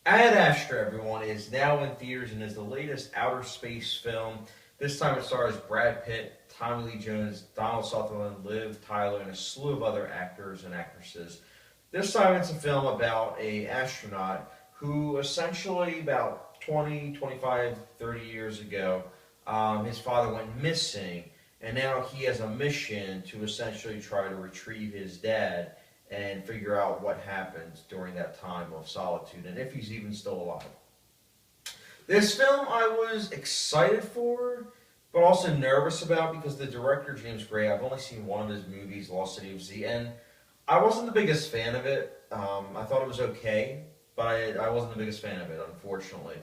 Astra, everyone, is now in theaters and is the latest outer space film. This time it stars Brad Pitt, Tommy Lee Jones, Donald Sutherland, Liv Tyler, and a slew of other actors and actresses. This time it's a film about a astronaut who essentially about 20, 25, 30 years ago, his father went missing, and now he has a mission to essentially try to retrieve his dad and figure out what happened during that time of solitude and if he's even still alive. This film I was excited for, but also nervous about because the director, James Gray, I've only seen one of his movies, Lost City of Z, and I wasn't the biggest fan of it. I thought it was okay, but I wasn't the biggest fan of it, unfortunately.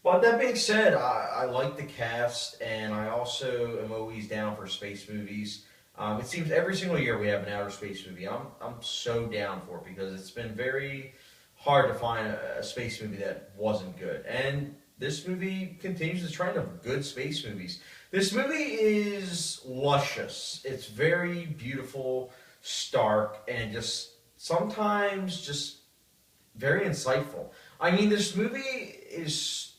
But that being said, I like the cast, and I also am always down for space movies. It seems every single year we have an outer space movie. I'm so down for it because it's been very hard to find a space movie that wasn't good. And this movie continues the trend of good space movies. This movie is luscious. It's very beautiful, stark, and just sometimes just very insightful. I mean, this movie is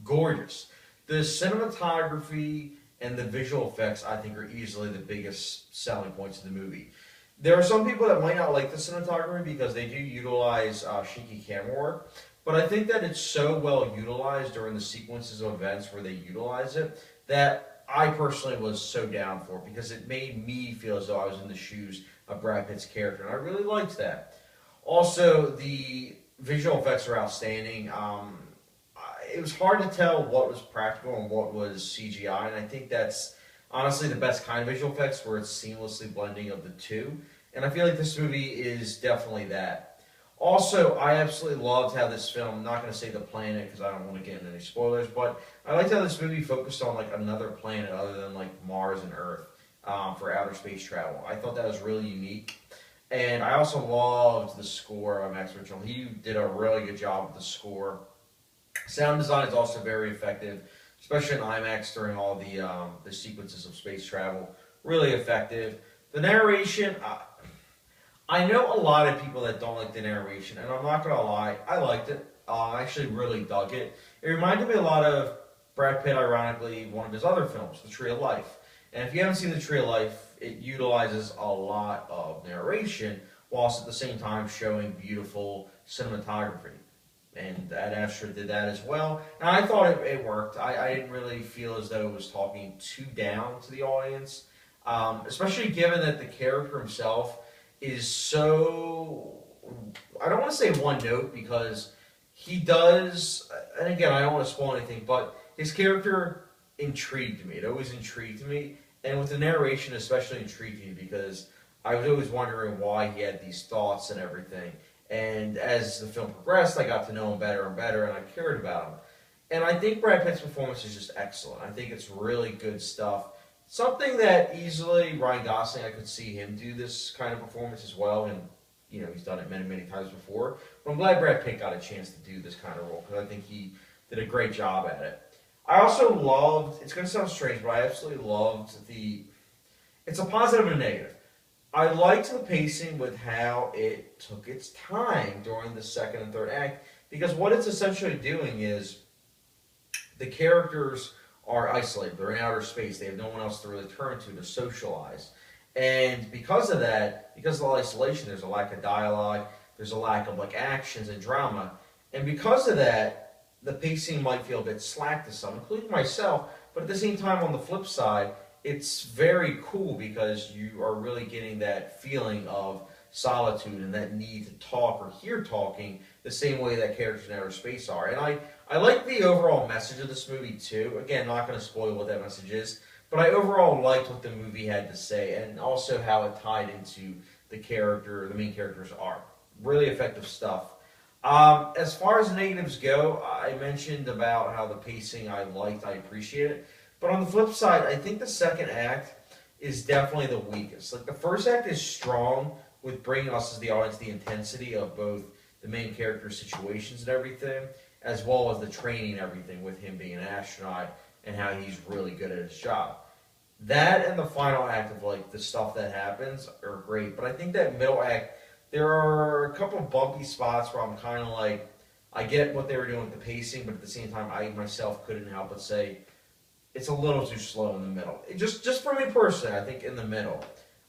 gorgeous. The cinematography and the visual effects, I think, are easily the biggest selling points of the movie. There are some people that might not like the cinematography because they do utilize shaky camera work, but I think that it's so well utilized during the sequences of events where they utilize it that I personally was so down for it because it made me feel as though I was in the shoes of Brad Pitt's character, and I really liked that. Also, the visual effects are outstanding. It was hard to tell what was practical and what was CGI, and I think that's honestly the best kind of visual effects where it's seamlessly blending of the two. And I feel like this movie is definitely that. Also, I absolutely loved how this film, I'm not going to say the planet because I don't want to get into any spoilers, but I liked how this movie focused on like another planet other than like Mars and Earth for outer space travel. I thought that was really unique. And I also loved the score of Max Mitchell. He did a really good job with the score. Sound design is also very effective, especially in IMAX during all the sequences of space travel. Really effective. The narration, I know a lot of people that don't like the narration, and I'm not going to lie, I liked it. I actually really dug it. It reminded me a lot of Brad Pitt, ironically, one of his other films, The Tree of Life. And if you haven't seen The Tree of Life, it utilizes a lot of narration, whilst at the same time showing beautiful cinematography. And Ad Astra did that as well. And I thought it worked. I didn't really feel as though it was talking too down to the audience, especially given that the character himself is so, I don't want to say one note because he does, and again, I don't want to spoil anything, but his character intrigued me. It always intrigued me. And with the narration especially intrigued me because I was always wondering why he had these thoughts and everything. And as the film progressed, I got to know him better and better, and I cared about him. And I think Brad Pitt's performance is just excellent. I think it's really good stuff. Something that easily Ryan Gosling, I could see him do this kind of performance as well. And, you know, he's done it many, many times before. But I'm glad Brad Pitt got a chance to do this kind of role because I think he did a great job at it. I also loved, it's going to sound strange, but I absolutely loved it's a positive and a negative. I liked the pacing with how it took its time during the second and third act because what it's essentially doing is the characters are isolated. They're in outer space. They have no one else to really turn to socialize. And because of that, because of the isolation, there's a lack of dialogue, there's a lack of like actions and drama. And because of that, the pacing might feel a bit slack to some, including myself, but at the same time, on the flip side, it's very cool because you are really getting that feeling of solitude and that need to talk or hear talking the same way that characters in outer space are. And I like the overall message of this movie too. Again, not going to spoil what that message is, but I overall liked what the movie had to say and also how it tied into the main character's arc. Really effective stuff. As far as the negatives go, I mentioned about how the pacing I liked, I appreciated. But on the flip side, I think the second act is definitely the weakest. Like the first act is strong with bringing us as the audience the intensity of both the main character's situations and everything, as well as the training and everything with him being an astronaut and how he's really good at his job. That and the final act of like the stuff that happens are great, but I think that middle act, there are a couple of bumpy spots where I'm kind of like, I get what they were doing with the pacing, but at the same time, I myself couldn't help but say it's a little too slow in the middle. Just for me personally, I think in the middle.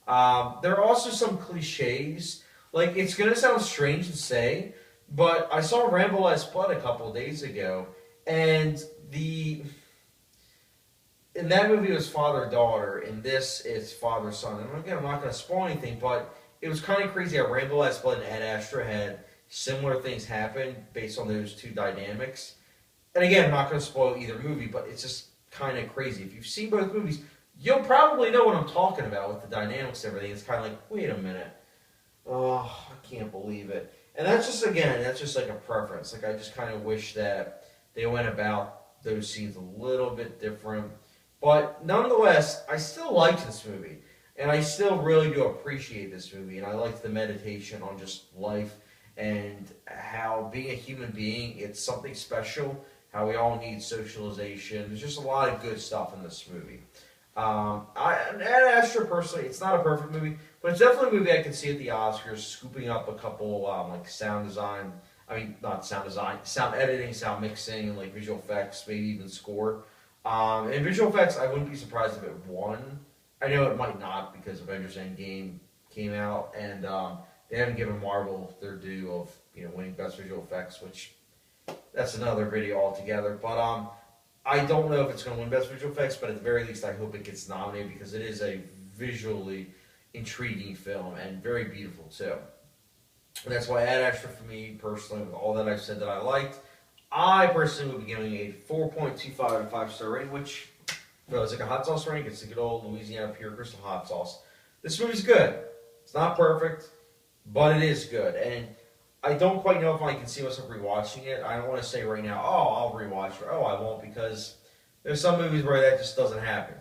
There are also some cliches. Like, it's going to sound strange to say, but I saw Rambo Last Blood a couple of days ago, and in that movie it was father-daughter, in this it's father-son. And again, I'm not going to spoil anything, but it was kind of crazy how Rambo Last Blood and Astra had similar things happen based on those two dynamics. And again, I'm not going to spoil either movie, but it's just kind of crazy. If you've seen both movies, you'll probably know what I'm talking about with the dynamics and everything. It's kind of like, wait a minute. Oh, I can't believe it. And that's just, again, that's just like a preference. Like, I just kind of wish that they went about those scenes a little bit different. But nonetheless, I still liked this movie. And I still really do appreciate this movie. And I liked the meditation on just life and how being a human being, it's something special. How we all need socialization. There's just a lot of good stuff in this movie. Ad Astra, personally, it's not a perfect movie, but it's definitely a movie I can see at the Oscars, scooping up a couple, like sound design, not sound design, sound editing, sound mixing, and like visual effects, maybe even score. And visual effects, I wouldn't be surprised if it won. I know it might not, because Avengers Endgame came out, and they haven't given Marvel their due of, winning Best Visual Effects, which that's another video altogether. But I don't know if it's going to win Best Visual Effects, but at the very least, I hope it gets nominated, because it is a visually intriguing film and very beautiful too. And that's why Ad Astra, for me personally, with all that I've said that I liked, I personally would be giving a 4.25 out of 5-star rating, which feels like a hot sauce rating. It's a good old Louisiana Pure Crystal hot sauce. This movie's good. It's not perfect, but it is good. And I don't quite know if I can see myself rewatching it. I don't want to say right now, oh, I'll rewatch it, or oh, I won't, because there's some movies where that just doesn't happen,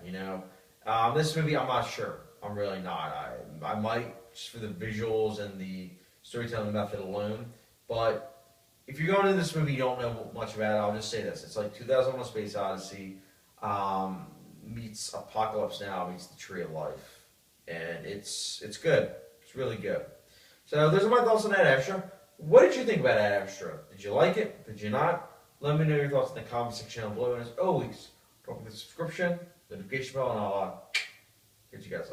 This movie, I'm not sure. I'm really not. I might, just for the visuals and the storytelling method alone. But if you're going into this movie, you don't know much about it, I'll just say this. It's like 2001: Space Odyssey meets Apocalypse Now meets The Tree of Life. And it's good. It's really good. So those are my thoughts on Ad Astra. What did you think about Ad Astra? Did you like it? Did you not? Let me know your thoughts in the comment section down below. And as always, don't forget the subscription, notification bell, and I'll catch you guys later.